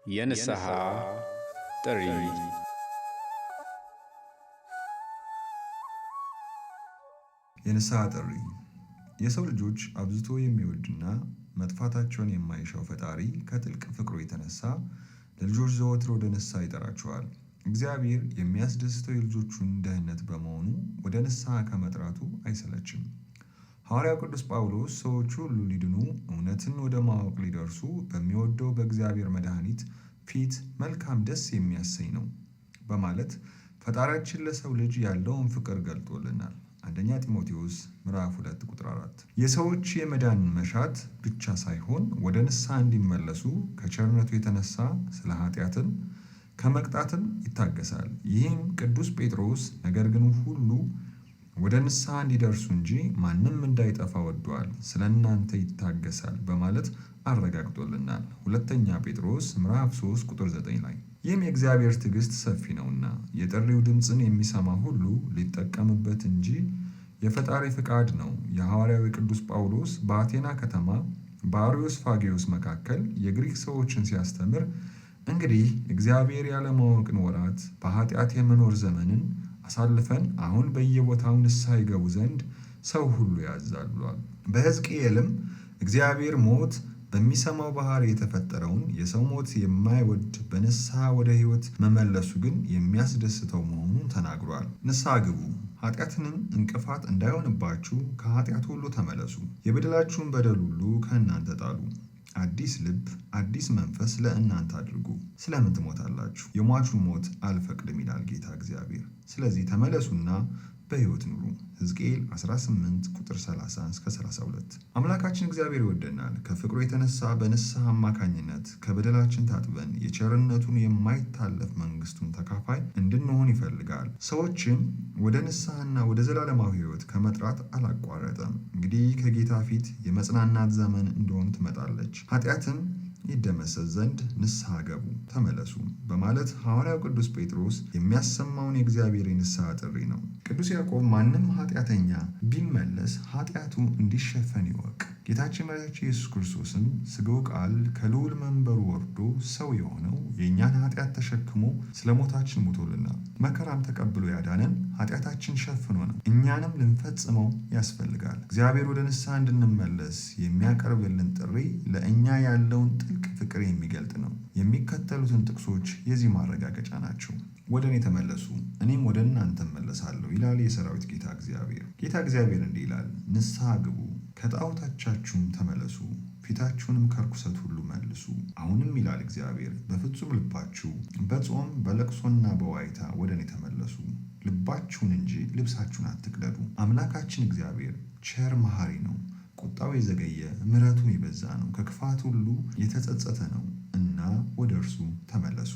የንስሐ ጥሪ የንስሐ ጥሪ የሰው ልጆች አብዝቶ የሚወድና መጥፋታቸውን የማይሻው ፈጣሪ ከጥልቅ ፍቅሩ የተነሳ ለልጆች ዘወትር ወደ ንስሐ ይጠራቸዋል። እግዚአብሔር የሚያስደስተው የልጆቹን ደህንነት በመሆኑ ወደ ንስሐ ከመጥራቱ አይሰለችም። ሐዋርያው ቅዱስ ጳውሎስ ሰዎች ሁሉ ሊድኑ እውነትን ወደ ማወቅ ሊደርሱ በሚወደው በእግዚአብሔር መድኃኒት ፊት መልካም ደስ የሚያሰኝ ነው በማለት ፈጣሪያችን ለሰው ልጅ ያለውን ፍቅር ገልጦልናል። አንደኛ ጢሞቴዎስ ምዕራፍ 2 ቁጥር 4 የሰዎች የመዳን መሻት ብቻ ሳይሆን ወደ ንስሐ እንዲመለሱ ከቸርነቱ የተነሳ ስለ ኃጢአትን ከመቅጣትም ይታገሳል። ይህም ቅዱስ ጴጥሮስ ነገር ግን ሁሉ ወደ ንስሐ እንዲደርሱ እንጂ ማንም እንዳይጠፋ ወዷል፣ ስለ እናንተ ይታገሳል በማለት አረጋግጦልናል። ሁለተኛ ጴጥሮስ ምዕራፍ 3 ቁጥር 9 ላይ ይህም የእግዚአብሔር ትዕግስት ሰፊ ነውና የጥሪው ድምፅን የሚሰማ ሁሉ ሊጠቀምበት እንጂ የፈጣሪ ፍቃድ ነው። የሐዋርያው ቅዱስ ጳውሎስ በአቴና ከተማ በአርዮስፋጌዎስ መካከል የግሪክ ሰዎችን ሲያስተምር እንግዲህ እግዚአብሔር ያለማወቅን ወራት በኃጢአት የመኖር ዘመንን አሳልፈን አሁን በየቦታው ንስሐ ይገቡ ዘንድ ሰው ሁሉ ያዛል ብሏል። በሕዝቅኤልም እግዚአብሔር ሞት በሚሰማው ባህሪ የተፈጠረውን የሰው ሞት የማይወድ በንስሐ ወደ ሕይወት መመለሱ ግን የሚያስደስተው መሆኑን ተናግሯል። ንስሐ ግቡ፣ ኃጢአትንም እንቅፋት እንዳይሆንባችሁ ከኃጢአት ሁሉ ተመለሱ፣ የበደላችሁን በደል ሁሉ ከእናንተ ጣሉ፣ አዲስ ልብ አዲስ መንፈስ ለእናንተ አድርጉ። ስለምን ትሞታላችሁ? የሟቹን ሞት አልፈቅድም ይላል ጌታ እግዚአብሔር። ስለዚህ ተመለሱና በሕይወት ኑሩ። ሕዝቅኤል 18 ቁጥር 30 እስከ 32 አምላካችን እግዚአብሔር ይወደናል። ከፍቅሩ የተነሳ በንስሐ አማካኝነት ከበደላችን ታጥበን የቸርነቱን የማይታለፍ መንግስቱን ተካፋይ እንድንሆን ይፈልጋል። ሰዎችም ወደ ንስሐና ወደ ዘላለማዊ ሕይወት ከመጥራት አላቋረጠም። እንግዲህ ከጌታ ፊት የመጽናናት ዘመን እንደሆን ትመጣለች። ኃጢአትም ይደመሰስ ዘንድ ንስሐ ገቡ፣ ተመለሱ በማለት ሐዋርያው ቅዱስ ጴጥሮስ የሚያሰማውን የእግዚአብሔር የንስሐ ጥሪ ነው። ቅዱስ ያዕቆብ ማንም ኃጢአተኛ ቢመለስ ኃጢአቱ እንዲሸፈን ይወቅ። ጌታችን መድኃኒታችን ኢየሱስ ክርስቶስም ሥጋው ቃል ከልዑል መንበሩ ወርዶ ሰው የሆነው የእኛን ኃጢአት ተሸክሞ ስለ ሞታችን ሞቶልናል። መከራም ተቀብሎ ያዳነን ኃጢአታችን ሸፍኖ ነው። እኛንም ልንፈጽመው ያስፈልጋል። እግዚአብሔር ወደ ንስሐ እንድንመለስ የሚያቀርብልን ጥሪ ለእኛ ያለውን ጥልቅ ፍቅር የሚገልጥ ነው። የሚከተሉትን ጥቅሶች የዚህ ማረጋገጫ ናቸው። ወደ እኔ ተመለሱ እኔም ወደ እናንተ እመለሳለሁ ይላል የሰራዊት ጌታ እግዚአብሔር። ጌታ እግዚአብሔር እንዲህ ይላል፣ ንስሐ ግቡ፣ ከጣዖቶቻችሁም ተመለሱ፣ ፊታችሁንም ከርኩሰት ሁሉ መልሱ። አሁንም ይላል እግዚአብሔር፣ በፍጹም ልባችሁ በጾም በለቅሶና በዋይታ ወደ እኔ ተመለሱ፣ ልባችሁን እንጂ ልብሳችሁን አትቅደዱ። አምላካችን እግዚአብሔር ቸር መሐሪ ነው፣ ቁጣው የዘገየ ምሕረቱም የበዛ ነው፣ ከክፋት ሁሉ የተጸጸተ ነው እና ወደ እርሱ ተመለሱ።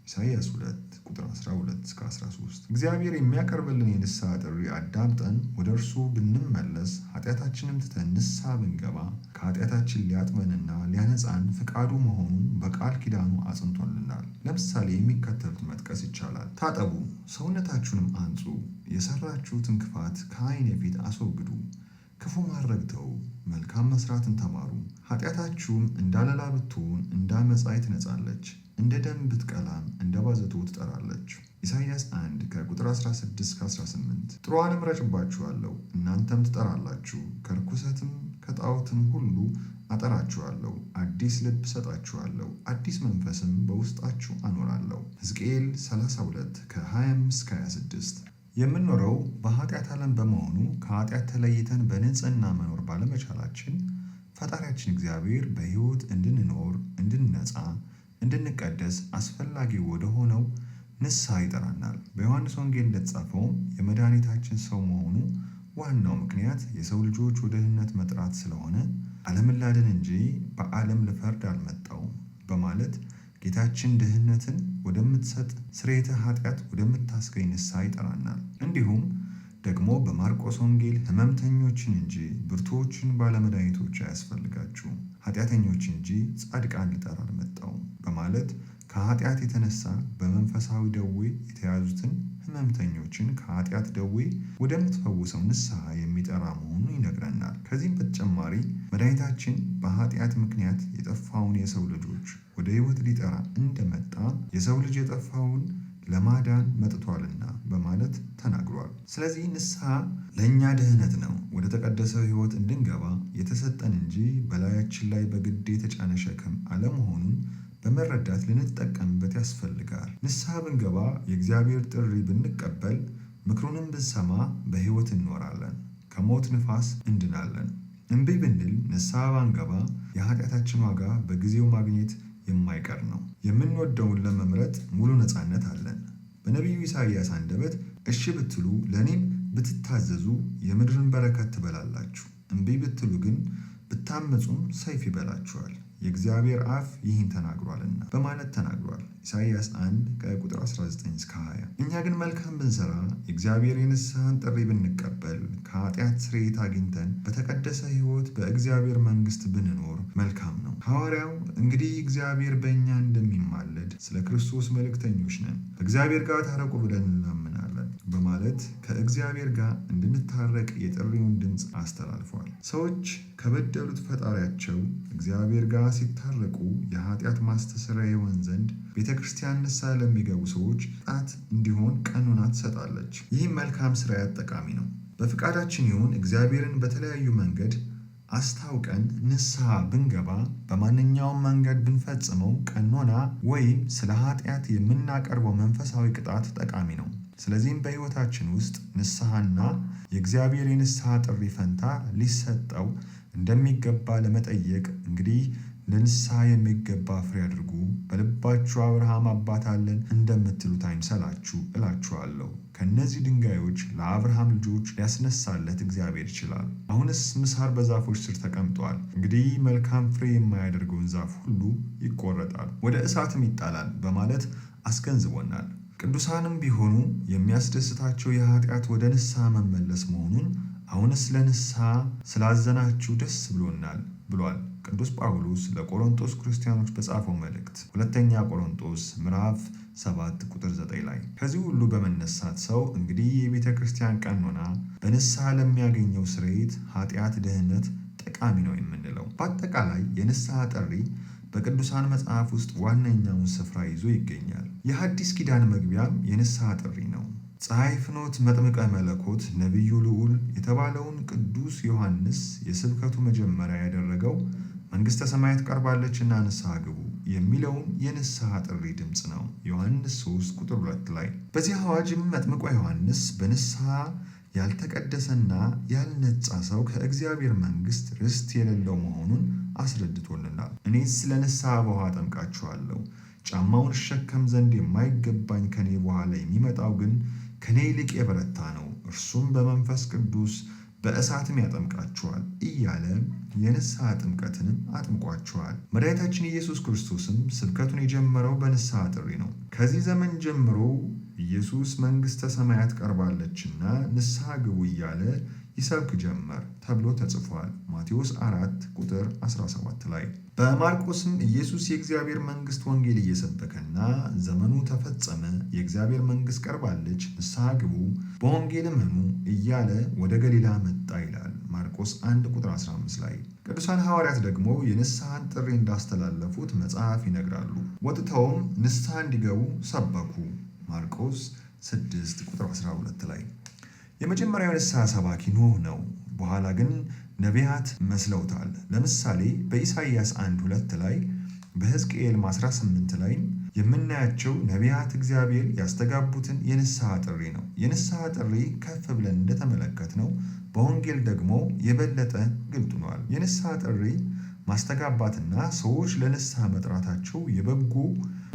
ኢሳይያስ 2 ቁጥር 12 እስከ 13 እግዚአብሔር የሚያቀርብልን የንስሐ ጥሪ አዳምጠን ወደ እርሱ ብንመለስ ኃጢአታችንን ትተን ንስሐ ብንገባ ከኃጢአታችን ሊያጥበንና ሊያነጻን ፈቃዱ መሆኑን በቃል ኪዳኑ አጽንቶልናል። ለምሳሌ የሚከተሉት መጥቀስ ይቻላል። ታጠቡ፣ ሰውነታችሁንም አንጹ፣ የሰራችሁትን ክፋት ከዓይኔ ፊት አስወግዱ፣ ክፉ ማድረግ ተዉ፣ መልካም መስራትን ተማሩ። ኃጢአታችሁም እንዳለላ ብትሆን እንደ ዓመፃ ትነጻለች፣ እንደ ደም ብትቀላም እንደ ባዘቶ ትጠራለች። ኢሳይያስ 1 ከቁጥር 16 እስከ 18 ጥሩዋንም ረጭባችኋለሁ፣ እናንተም ትጠራላችሁ፣ ከርኩሰትም ከጣዖትም ሁሉ አጠራችኋለሁ፣ አዲስ ልብ እሰጣችኋለሁ፣ አዲስ መንፈስም በውስጣችሁ አኖራለሁ። ሕዝቅኤል 32 ከ25 እስከ 26 የምንኖረው በኃጢአት ዓለም በመሆኑ ከኃጢአት ተለይተን በንጽህና መኖር ባለመቻላችን ፈጣሪያችን እግዚአብሔር በሕይወት እንድንኖር፣ እንድንነጻ፣ እንድንቀደስ አስፈላጊ ወደ ሆነው ንስሐ ይጠራናል። በዮሐንስ ወንጌል እንደተጻፈውም የመድኃኒታችን ሰው መሆኑ ዋናው ምክንያት የሰው ልጆች ወደ ድህነት መጥራት ስለሆነ ዓለምን ላድን እንጂ በዓለም ልፈርድ አልመጣሁም በማለት ጌታችን ድህነትን ወደምትሰጥ ስርየተ ኃጢአት ወደምታስገኝ ንስሐ ይጠራናል። እንዲሁም ደግሞ በማርቆስ ወንጌል ሕመምተኞችን እንጂ ብርቱዎችን ባለመድኃኒቶች አያስፈልጋችሁም፣ ኃጢአተኞች እንጂ ጻድቃን ልጠራ አልመጣሁም በማለት ከኃጢአት የተነሳ በመንፈሳዊ ደዌ የተያዙትን ሕመምተኞችን ከኃጢአት ደዌ ወደምትፈውሰው ንስሐ የሚጠራ መሆኑን ይነግረናል። ከዚህም በተጨማሪ መድኃኒታችን በኃጢአት ምክንያት የጠፋውን የሰው ልጆች ወደ ሕይወት ሊጠራ እንደመጣ የሰው ልጅ የጠፋውን ለማዳን መጥቷልና በማለት ተናግሯል። ስለዚህ ንስሐ ለእኛ ድህነት ነው፣ ወደ ተቀደሰው ሕይወት እንድንገባ የተሰጠን እንጂ በላያችን ላይ በግድ የተጫነ ሸክም አለመሆኑን በመረዳት ልንጠቀምበት ያስፈልጋል። ንስሐ ብንገባ፣ የእግዚአብሔር ጥሪ ብንቀበል፣ ምክሩንም ብንሰማ በሕይወት እንኖራለን፣ ከሞት ንፋስ እንድናለን። እምቢ ብንል፣ ንስሐ ባንገባ የኃጢአታችን ዋጋ በጊዜው ማግኘት የማይቀር ነው። የምንወደውን ለመምረጥ ሙሉ ነፃነት አለን። በነቢዩ ኢሳይያስ አንደበት እሺ ብትሉ ለእኔም ብትታዘዙ የምድርን በረከት ትበላላችሁ፣ እምቢ ብትሉ ግን ብታመፁም ሰይፍ ይበላችኋል፣ የእግዚአብሔር አፍ ይህን ተናግሯልና በማለት ተናግሯል። ኢሳይያስ 1 ከቁጥር 19 እስከ 20። እኛ ግን መልካም ብንሰራ፣ የእግዚአብሔር የንስሐን ጥሪ ብንቀበል፣ ከኃጢአት ስርየት አግኝተን በተቀደሰ ሕይወት በእግዚአብሔር መንግሥት ብንኖር መልካም ነው። ሐዋርያው እንግዲህ እግዚአብሔር በእኛ እንደሚማለድ ስለ ክርስቶስ መልእክተኞች ነን፣ ከእግዚአብሔር ጋር ታረቁ ብለን እንለምናለን በማለት ከእግዚአብሔር ጋር እንድንታረቅ የጥሪውን ድምፅ አስተላልፏል። ሰዎች ከበደሉት ፈጣሪያቸው እግዚአብሔር ጋር ሲታረቁ የኃጢአት ማስተስረያ ይሆን ዘንድ ቤተ ክርስቲያን ንስሐ ለሚገቡ ሰዎች ጣት እንዲሆን ቀኖና ትሰጣለች። ይህም መልካም ስርዓት ጠቃሚ ነው። በፍቃዳችን ይሁን እግዚአብሔርን በተለያዩ መንገድ አስታውቀን ንስሐ ብንገባ፣ በማንኛውም መንገድ ብንፈጽመው ቀኖና ወይም ስለ ኃጢአት የምናቀርበው መንፈሳዊ ቅጣት ጠቃሚ ነው። ስለዚህም በሕይወታችን ውስጥ ንስሐና የእግዚአብሔር የንስሐ ጥሪ ፈንታ ሊሰጠው እንደሚገባ ለመጠየቅ እንግዲህ ለንስሐ የሚገባ ፍሬ አድርጉ፣ በልባችሁ አብርሃም አባት አለን እንደምትሉት አይምሰላችሁ እላችኋለሁ። ከእነዚህ ድንጋዮች ለአብርሃም ልጆች ሊያስነሳለት እግዚአብሔር ይችላል። አሁንስ ምሳር በዛፎች ስር ተቀምጧል። እንግዲህ መልካም ፍሬ የማያደርገውን ዛፍ ሁሉ ይቆረጣል፣ ወደ እሳትም ይጣላል በማለት አስገንዝቦናል። ቅዱሳንም ቢሆኑ የሚያስደስታቸው የኃጢአት ወደ ንስሐ መመለስ መሆኑን አሁንስ ለንስሐ ስላዘናችሁ ደስ ብሎናል ብሏል ቅዱስ ጳውሎስ ለቆሮንቶስ ክርስቲያኖች በጻፈው መልእክት ሁለተኛ ቆሮንቶስ ምዕራፍ 7 ቁጥር 9 ላይ። ከዚህ ሁሉ በመነሳት ሰው እንግዲህ የቤተ ክርስቲያን ቀኖና በንስሐ ለሚያገኘው ስርየት፣ ኃጢአት ድህነት ጠቃሚ ነው የምንለው። በአጠቃላይ የንስሐ ጥሪ በቅዱሳን መጽሐፍ ውስጥ ዋነኛውን ስፍራ ይዞ ይገኛል። የሐዲስ ኪዳን መግቢያም የንስሐ ጥሪ ነው። ፀሐይ ፍኖት መጥምቀ መለኮት ነቢዩ ልዑል የተባለውን ቅዱስ ዮሐንስ የስብከቱ መጀመሪያ ያደረገው መንግሥተ ሰማያት ቀርባለችና ንስሐ ግቡ የሚለውን የንስሐ ጥሪ ድምፅ ነው። ዮሐንስ 3 ቁጥር 2 ላይ። በዚህ አዋጅም መጥምቆ ዮሐንስ በንስሐ ያልተቀደሰና ያልነጻ ሰው ከእግዚአብሔር መንግሥት ርስት የሌለው መሆኑን አስረድቶልናል። እኔስ ለንስሐ በውሃ አጠምቃችኋለሁ፣ ጫማውን እሸከም ዘንድ የማይገባኝ ከኔ በኋላ የሚመጣው ግን ከኔ ይልቅ የበረታ ነው፣ እርሱም በመንፈስ ቅዱስ በእሳትም ያጠምቃችኋል እያለ የንስሐ ጥምቀትንም አጥምቋችኋል። መድኃኒታችን ኢየሱስ ክርስቶስም ስብከቱን የጀመረው በንስሐ ጥሪ ነው። ከዚህ ዘመን ጀምሮ ኢየሱስ መንግሥተ ሰማያት ቀርባለችና ንስሐ ግቡ እያለ ይሰብክ ጀመር ተብሎ ተጽፏል። ማቴዎስ 4 ቁጥር 17 ላይ። በማርቆስም ኢየሱስ የእግዚአብሔር መንግሥት ወንጌል እየሰበከና ዘመኑ ተፈጸመ፣ የእግዚአብሔር መንግሥት ቀርባለች፣ ንስሐ ግቡ፣ በወንጌል እመኑ እያለ ወደ ገሊላ መጣ ይላል ማርቆስ 1 ቁጥር 15 ላይ። ቅዱሳን ሐዋርያት ደግሞ የንስሐን ጥሪ እንዳስተላለፉት መጽሐፍ ይነግራሉ። ወጥተውም ንስሐ እንዲገቡ ሰበኩ ማርቆስ 6 ቁጥር 12 ላይ። የመጀመሪያው ንስሐ ሰባኪ ኖህ ነው። በኋላ ግን ነቢያት መስለውታል። ለምሳሌ በኢሳይያስ 1:2 ላይ፣ በሕዝቅኤል 18 ላይ የምናያቸው ነቢያት እግዚአብሔር ያስተጋቡትን የንስሐ ጥሪ ነው። የንስሐ ጥሪ ከፍ ብለን እንደተመለከትነው በወንጌል ደግሞ የበለጠ ግልጥ ሆኗል። የንስሐ ጥሪ ማስተጋባትና ሰዎች ለንስሐ መጥራታቸው የበጎ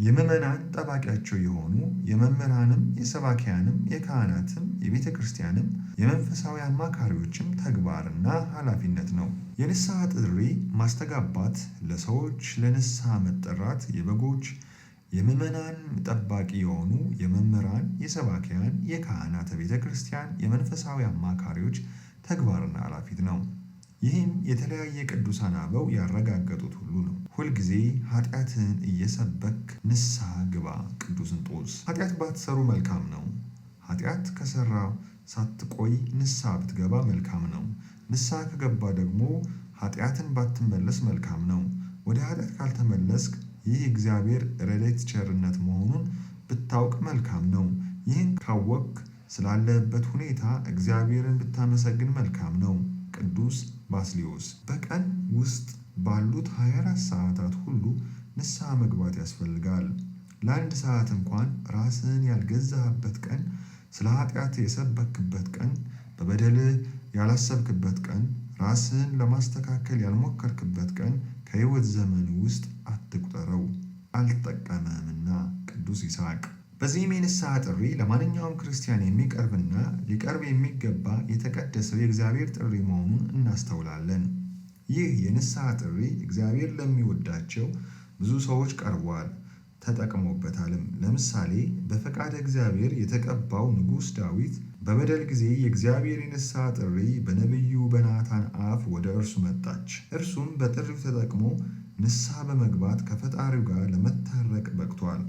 የምዕመናን ጠባቂያቸው የሆኑ የመምህራንም የሰባኪያንም የካህናትም የቤተ ክርስቲያንም የመንፈሳዊ አማካሪዎችም ተግባርና ኃላፊነት ነው። የንስሐ ጥሪ ማስተጋባት ለሰዎች ለንስሐ መጠራት የበጎች የምዕመናን ጠባቂ የሆኑ የመምህራን የሰባኪያን የካህናት ቤተ ክርስቲያን የመንፈሳዊ አማካሪዎች ተግባርና ኃላፊነት ነው። ይህም የተለያየ ቅዱሳን አበው ያረጋገጡት ሁሉ ነው። ሁልጊዜ ኃጢአትን እየሰበክ ንስሐ ግባ ቅዱስ እንጦንስ። ኃጢአት ባትሰሩ መልካም ነው፣ ኃጢአት ከሰራ ሳትቆይ ንስሐ ብትገባ መልካም ነው። ንስሐ ከገባ ደግሞ ኃጢአትን ባትመለስ መልካም ነው። ወደ ኃጢአት ካልተመለስክ ይህ እግዚአብሔር ረድኤት ቸርነት መሆኑን ብታውቅ መልካም ነው። ይህን ካወቅክ ስላለህበት ሁኔታ እግዚአብሔርን ብታመሰግን መልካም ነው። ቅዱስ ባስልዮስ። በቀን ውስጥ ባሉት 24 ሰዓታት ሁሉ ንስሐ መግባት ያስፈልጋል። ለአንድ ሰዓት እንኳን ራስህን ያልገዛህበት ቀን፣ ስለ ኃጢአት የሰበክበት ቀን፣ በበደልህ ያላሰብክበት ቀን፣ ራስህን ለማስተካከል ያልሞከርክበት ቀን ከሕይወት ዘመን ውስጥ አትቁጠረው፣ አልጠቀመህምና። ቅዱስ ይስሐቅ። በዚህም የንስሐ ጥሪ ለማንኛውም ክርስቲያን የሚቀርብና ሊቀርብ የሚገባ የተቀደሰው የእግዚአብሔር ጥሪ መሆኑን እናስተውላለን። ይህ የንስሐ ጥሪ እግዚአብሔር ለሚወዳቸው ብዙ ሰዎች ቀርቧል፣ ተጠቅሞበታልም። ለምሳሌ በፈቃደ እግዚአብሔር የተቀባው ንጉሥ ዳዊት በበደል ጊዜ የእግዚአብሔር የንስሐ ጥሪ በነቢዩ በናታን አፍ ወደ እርሱ መጣች። እርሱም በጥሪው ተጠቅሞ ንስሐ በመግባት ከፈጣሪው ጋር ለመታረቅ በቅቷል።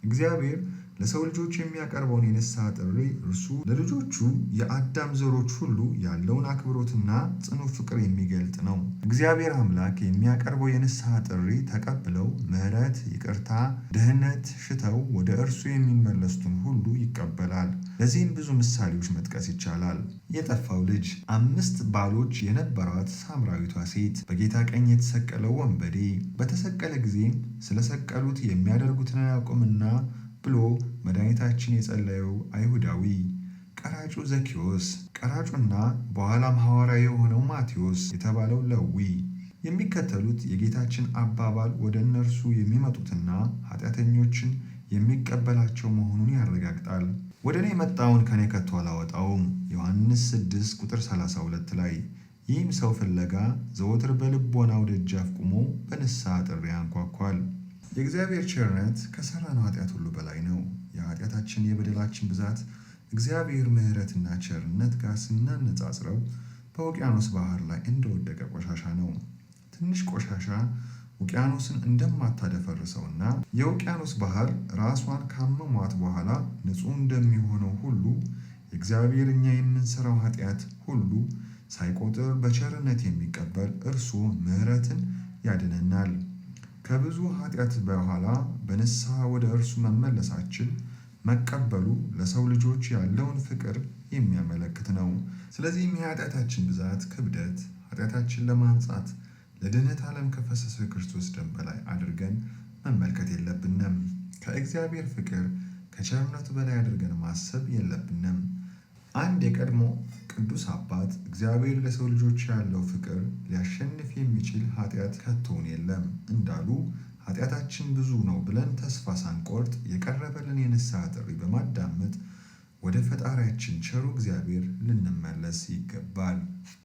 እግዚአብሔር ለሰው ልጆች የሚያቀርበውን የንስሐ ጥሪ እርሱ ለልጆቹ የአዳም ዘሮች ሁሉ ያለውን አክብሮትና ጽኑ ፍቅር የሚገልጥ ነው። እግዚአብሔር አምላክ የሚያቀርበው የንስሐ ጥሪ ተቀብለው ምሕረት፣ ይቅርታ፣ ድህነት ሽተው ወደ እርሱ የሚመለሱትን ሁሉ ይቀበላል። ለዚህም ብዙ ምሳሌዎች መጥቀስ ይቻላል። የጠፋው ልጅ፣ 5 ባሎች የነበሯት ሳምራዊቷ ሴት፣ በጌታ ቀኝ የተሰቀለው ወንበዴ፣ በተሰቀለ ጊዜም ስለሰቀሉት የሚያደርጉትን አያውቁምና ብሎ መድኃኒታችን የጸለየው አይሁዳዊ፣ ቀራጩ ዘኬዎስ፣ ቀራጩና በኋላም ሐዋርያ የሆነው ማቴዎስ የተባለው ሌዊ። የሚከተሉት የጌታችን አባባል ወደ እነርሱ የሚመጡትና ኃጢአተኞችን የሚቀበላቸው መሆኑን ያረጋግጣል። ወደ እኔ የመጣውን ከኔ ከቶ አላወጣውም። ዮሐንስ 6 ቁጥር 32 ላይ። ይህም ሰው ፍለጋ ዘወትር በልቦናው ደጃፍ ቆሞ በንስሐ ጥሪ ያንኳኳል። የእግዚአብሔር ቸርነት ከሰራነው ኃጢአት ሁሉ በላይ ነው። የኃጢአታችን የበደላችን ብዛት እግዚአብሔር ምሕረትና ቸርነት ጋር ስናነጻጽረው በውቅያኖስ ባህር ላይ እንደወደቀ ቆሻሻ ነው። ትንሽ ቆሻሻ ውቅያኖስን እንደማታደፈርሰውና የውቅያኖስ ባህር ራሷን ካመሟት በኋላ ንጹሕ እንደሚሆነው ሁሉ የእግዚአብሔር እኛ የምንሰራው ኃጢአት ሁሉ ሳይቆጥር በቸርነት የሚቀበል እርሱ ምሕረትን ያድነናል። ከብዙ ኃጢአት በኋላ በንስሐ ወደ እርሱ መመለሳችን መቀበሉ ለሰው ልጆች ያለውን ፍቅር የሚያመለክት ነው። ስለዚህም የኃጢአታችን ብዛት ክብደት ኃጢአታችን ለማንጻት ለድኅነት ዓለም ከፈሰሰው የክርስቶስ ደም በላይ አድርገን መመልከት የለብንም። ከእግዚአብሔር ፍቅር ከቸርነቱ በላይ አድርገን ማሰብ የለብንም። አንድ የቀድሞ ቅዱስ አባት እግዚአብሔር ለሰው ልጆች ያለው ፍቅር ሊያሸንፍ የሚችል ኃጢአት ከቶውን የለም እንዳሉ ኃጢአታችን ብዙ ነው ብለን ተስፋ ሳንቆርጥ የቀረበልን የንስሐ ጥሪ በማዳመጥ ወደ ፈጣሪያችን ቸሩ እግዚአብሔር ልንመለስ ይገባል።